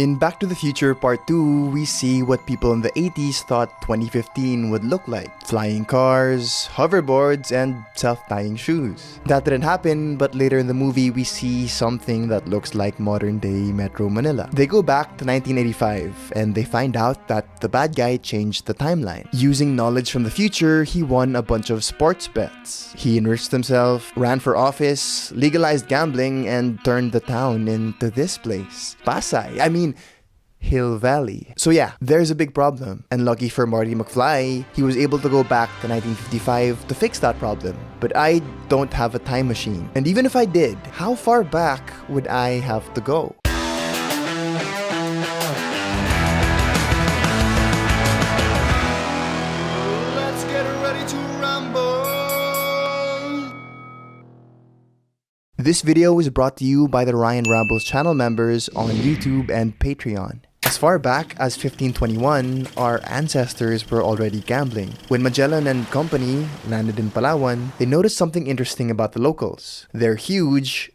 In Back to the Future Part 2, we see what people in the 80s thought 2015 would look like. Flying cars, hoverboards, and self-tying shoes. That didn't happen, but later in the movie we see something that looks like modern-day Metro Manila. They go back to 1985, and they find out that the bad guy changed the timeline. Using knowledge from the future, he won a bunch of sports bets. He enriched himself, ran for office, legalized gambling, and turned the town into this place. Pasay. I mean, Hill Valley. So yeah, there's a big problem. And lucky for Marty McFly, he was able to go back to 1955 to fix that problem. But I don't have a time machine. And even if I did, how far back would I have to go? Let's get ready to rumble. This video is brought to you by the Ryan Rambles channel members on YouTube and Patreon. As far back as 1521, our ancestors were already gambling. When Magellan and company landed in Palawan, they noticed something interesting about the locals. They're huge.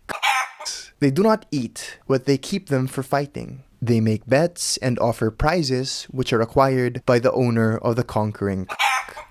They do not eat, but they keep them for fighting. They make bets and offer prizes which are acquired by the owner of the conquering.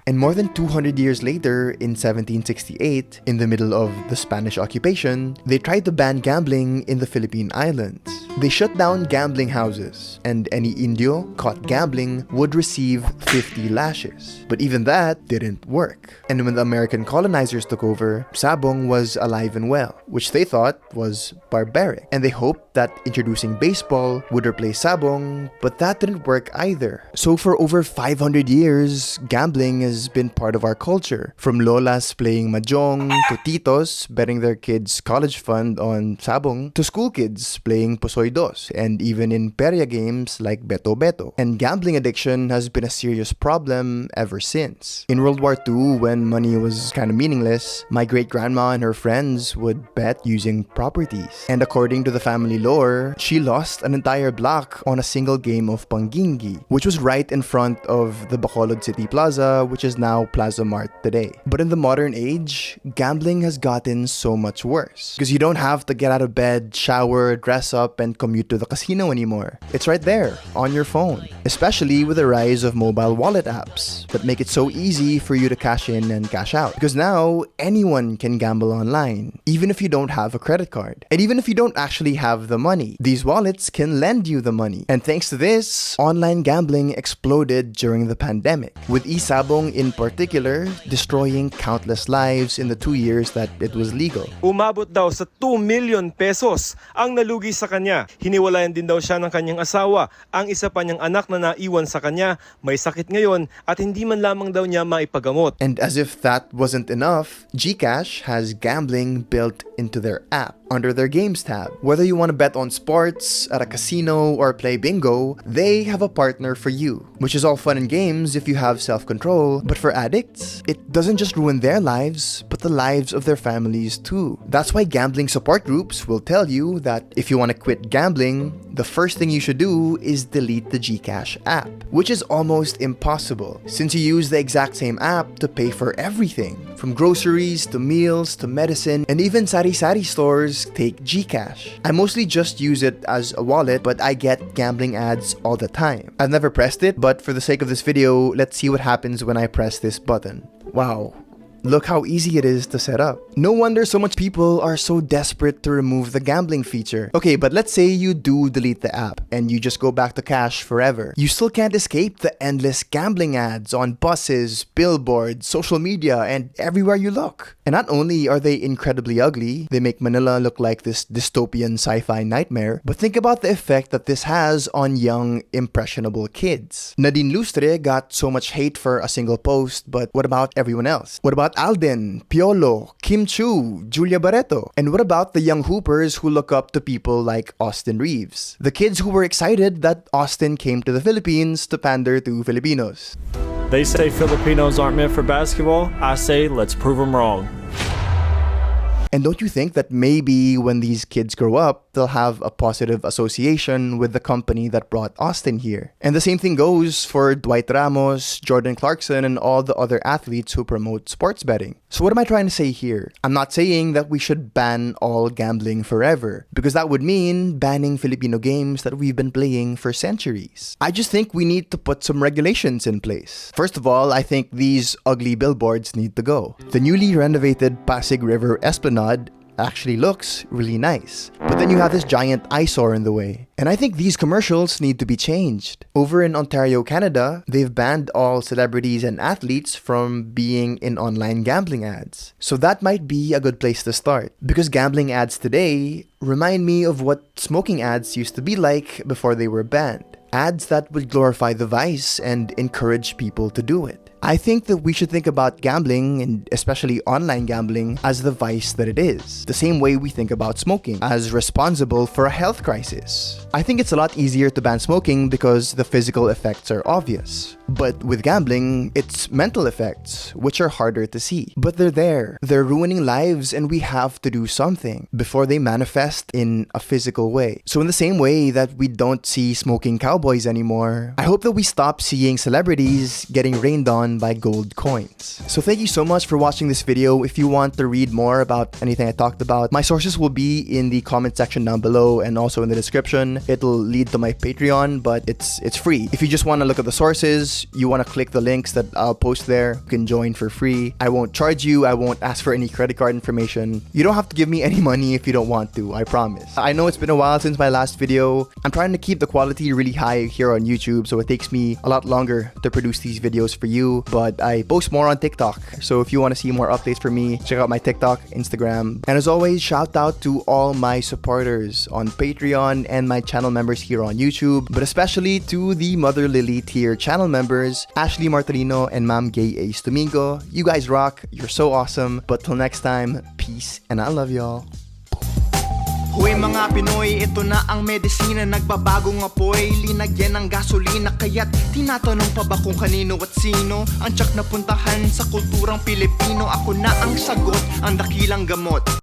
And more than 200 years later, in 1768, in the middle of the Spanish occupation, they tried to ban gambling in the Philippine Islands. They shut down gambling houses, and any Indio caught gambling would receive 50 lashes. But even that didn't work. And when the American colonizers took over, sabong was alive and well, which they thought was barbaric. And they hoped that introducing baseball would replace sabong, but that didn't work either. So for over 500 years, gambling has been part of our culture. From lolas playing mahjong, to titos betting their kids' college fund on sabong, to school kids playing pusoy dos, and even in perya games like Beto Beto. And gambling addiction has been a serious problem ever since. In World War II, when money was kind of meaningless, my great-grandma and her friends would bet using properties. And according to the family lore, she lost an entire block on a single game of Pangingi, which was right in front of the Bacolod City Plaza, which is now Plaza Mart today. But in the modern age, gambling has gotten so much worse. Because you don't have to get out of bed, shower, dress up, and commute to the casino anymore. It's right there, on your phone. Especially with the rise of mobile wallet apps that make it so easy for you to cash in and cash out. Because now, anyone can gamble online, even if you don't have a credit card. And even if you don't actually have the money, these wallets can lend you the money. And thanks to this, online gambling exploded during the pandemic, with sabong in particular destroying countless lives in the 2 years that it was legal. Umabot daw sa 2 million pesos ang nalugi sa kanya. Hiniwalayan din daw siya ng kanyang asawa. Ang isa pa niyang anak na naiwan sa kanya may sakit ngayon at hindi man lamang daw niya maipagamot. And as if that wasn't enough, GCash has gambling built into their app under their games tab. Whether you want to bet on sports, at a casino, or play bingo, they have a partner for you. Which is all fun and games if you have self-control, but for addicts, it doesn't just ruin their lives, but the lives of their families too. That's why gambling support groups will tell you that if you want to quit gambling, the first thing you should do is delete the GCash app, which is almost impossible since you use the exact same app to pay for everything, from groceries to meals to medicine, and even sari-sari stores take GCash. I mostly just use it as a wallet, but I get gambling ads all the time. I've never pressed it, but for the sake of this video, let's see what happens when I press this button. Wow. Look how easy it is to set up. No wonder so much people are so desperate to remove the gambling feature. Okay, but let's say you do delete the app and you just go back to cash forever. You still can't escape the endless gambling ads on buses, billboards, social media, and everywhere you look. And not only are they incredibly ugly, they make Manila look like this dystopian sci-fi nightmare, but think about the effect that this has on young, impressionable kids. Nadine Lustre got so much hate for a single post, but what about everyone else? What about Alden, Piolo, Kim Chu, Julia Barreto? And what about the young hoopers who look up to people like Austin Reeves? The kids who were excited that Austin came to the Philippines to pander to Filipinos. They say Filipinos aren't meant for basketball. I say let's prove them wrong. And don't you think that maybe when these kids grow up, they'll have a positive association with the company that brought Austin here? And the same thing goes for Dwight Ramos, Jordan Clarkson, and all the other athletes who promote sports betting. So what am I trying to say here? I'm not saying that we should ban all gambling forever, because that would mean banning Filipino games that we've been playing for centuries. I just think we need to put some regulations in place. First of all, I think these ugly billboards need to go. The newly renovated Pasig River Esplanade actually looks really nice. But then you have this giant eyesore in the way. And I think these commercials need to be changed. Over in Ontario, Canada, they've banned all celebrities and athletes from being in online gambling ads. So that might be a good place to start. Because gambling ads today remind me of what smoking ads used to be like before they were banned. Ads that would glorify the vice and encourage people to do it. I think that we should think about gambling, and especially online gambling, as the vice that it is. The same way we think about smoking, as responsible for a health crisis. I think it's a lot easier to ban smoking because the physical effects are obvious. But with gambling, it's mental effects, which are harder to see. But they're there. They're ruining lives, and we have to do something before they manifest in a physical way. So in the same way that we don't see smoking cowboys anymore, I hope that we stop seeing celebrities getting rained on by gold coins. So thank you so much for watching this video. If you want to read more about anything I talked about, my sources will be in the comment section down below and also in the description. It'll lead to my Patreon, but it's free. If you just want to look at the sources, you want to click the links that I'll post there, you can join for free. I won't charge you. I won't ask for any credit card information. You don't have to give me any money if you don't want to, I promise. I know it's been a while since my last video. I'm trying to keep the quality really high here on YouTube, so it takes me a lot longer to produce these videos for you, but I post more on TikTok. So if you want to see more updates from me, check out my TikTok, Instagram. And as always, shout out to all my supporters on Patreon and my channel members here on YouTube, but especially to the Mother Lily tier channel members, Ashley Martorino and Ma'am Gay Ace Domingo. You guys rock. You're so awesome. But till next time, peace and I love y'all. Hoy mga Pinoy, ito na ang medisina. Nagbabagong apoy, linagyan ng gasolina. Kaya't tinatanong pa ba kung kanino at sino ang tiyak na puntahan sa kulturang Pilipino? Ako na ang sagot, ang dakilang gamot.